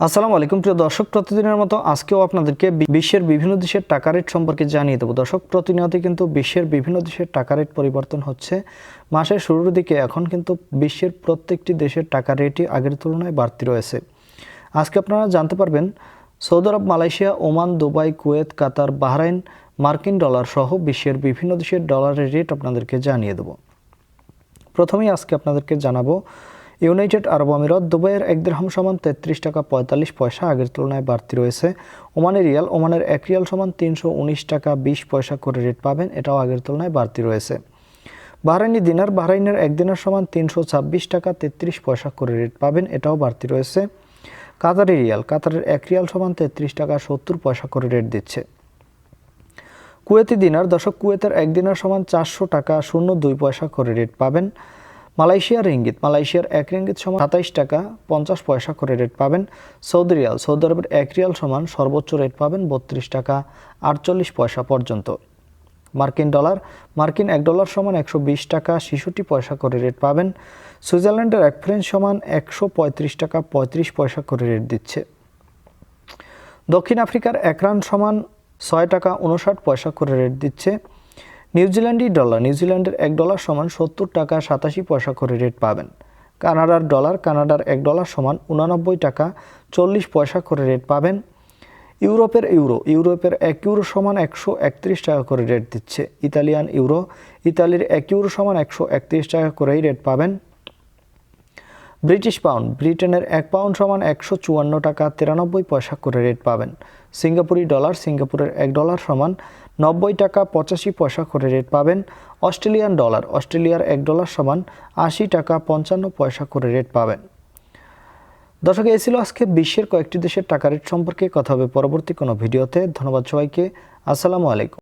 আসসালামু আলাইকুম প্রিয় দর্শক, প্রতিদিনের মতো আজকেও আপনাদেরকে বিশ্বের বিভিন্ন দেশের টাকা রেট সম্পর্কে জানিয়ে দেবো। দর্শক, প্রতিনিয়ত কিন্তু বিশ্বের বিভিন্ন দেশের টাকা রেট পরিবর্তন হচ্ছে। মাসের শুরুর দিকে এখন কিন্তু বিশ্বের প্রত্যেকটি দেশের টাকা রেটই আগের তুলনায় বাড়তি রয়েছে। আজকে আপনারা জানতে পারবেন সৌদি আরব, মালয়েশিয়া, ওমান, দুবাই, কুয়েত, কাতার, বাহরাইন, মার্কিন ডলার সহ বিশ্বের বিভিন্ন দেশের ডলারের রেট আপনাদেরকে জানিয়ে দেবো। প্রথমেই আজকে আপনাদেরকে জানাবো ইউনাইটেড আরব আমিরাত। দুবাইয়ের 1 দিরহাম সমান 33 টাকা 45 পয়সা, আগের তুলনায় বাড়তি রয়েছে। ওমানের রিয়াল, ওমানের 1 রিয়াল সমান 319 টাকা 20 পয়সা করে রেট পাবেন, এটাও আগের তুলনায় বাড়তি রয়েছে। বাহরাইনি দিনার, বাহরাইনের 1 দিনার সমান 326 টাকা 33 পয়সা করে রেট পাবেন, এটাও বাড়তি রয়েছে। কাতারি রিয়াল, কাতারের 1 রিয়াল সমান 33 টাকা 70 পয়সা করে রেট দিচ্ছে। কুয়েতি দিনার, দর্শক, কুয়েতের 1 দিনার সমান 400 টাকা 02 পয়সা করে রেট পাবেন। মালয়েশিয়ার রিঙ্গিত, মালয়েশিয়ার 1 রিঙ্গিত সমান 27 টাকা 50 পয়সা করে রেট পাবেন। সৌদি রিয়াল, সৌদি আরবের 1 রিয়াল সমান সর্বোচ্চ রেট পাবেন 32 টাকা 48 পয়সা পর্যন্ত। মার্কিন ডলার, মার্কিন 1 ডলার সমান 120 টাকা 66 পয়সা করে রেট পাবেন। সুইজারল্যান্ডের 1 ফ্রেঞ্চ সমান 135 টাকা 35 পয়সা করে রেট দিচ্ছে। দক্ষিণ আফ্রিকার 1 রান সমান 6 টাকা 59 পয়সা করে রেট দিচ্ছে। নিউজিল্যান্ডি ডলার, নিউজিল্যান্ডের 1 ডলার সমান 70 টাকা 87 পয়সা করে রেট পাবেন। কানাডার ডলার, কানাডার 1 ডলার সমান 89 টাকা 40 পয়সা করে রেট পাবেন। ইউরোপের ইউরো, ইউরোপের 1 ইউরো সমান 131 টাকা করে রেট দিচ্ছে। ইতালিয়ান ইউরো, ইতালির 1 ইউরো সমান 131 টাকা করেই রেট পাবেন। ব্রিটিশ পাউন্ড, ব্রিটেনের 1 পাউন্ড সমান 154 টাকা 93 পয়সা করে রেট পাবেন। সিঙ্গাপুরি ডলার, সিঙ্গাপুরের 1 ডলার সমান 90 টাকা 85 পয়সা করে রেট পাবেন। অস্ট্রেলিয়ান ডলার, অস্ট্রেলিয়ার 1 ডলার সমান 80 টাকা 55 পয়সা করে রেট পাবেন। দর্শক, এই ছিল আজকে বিশ্বের কয়েকটি দেশের টাকা রেট সম্পর্কে। কথা হবে পরবর্তী কোনো ভিডিওতে। ধন্যবাদ সবাইকে। আসসালামু আলাইকুম।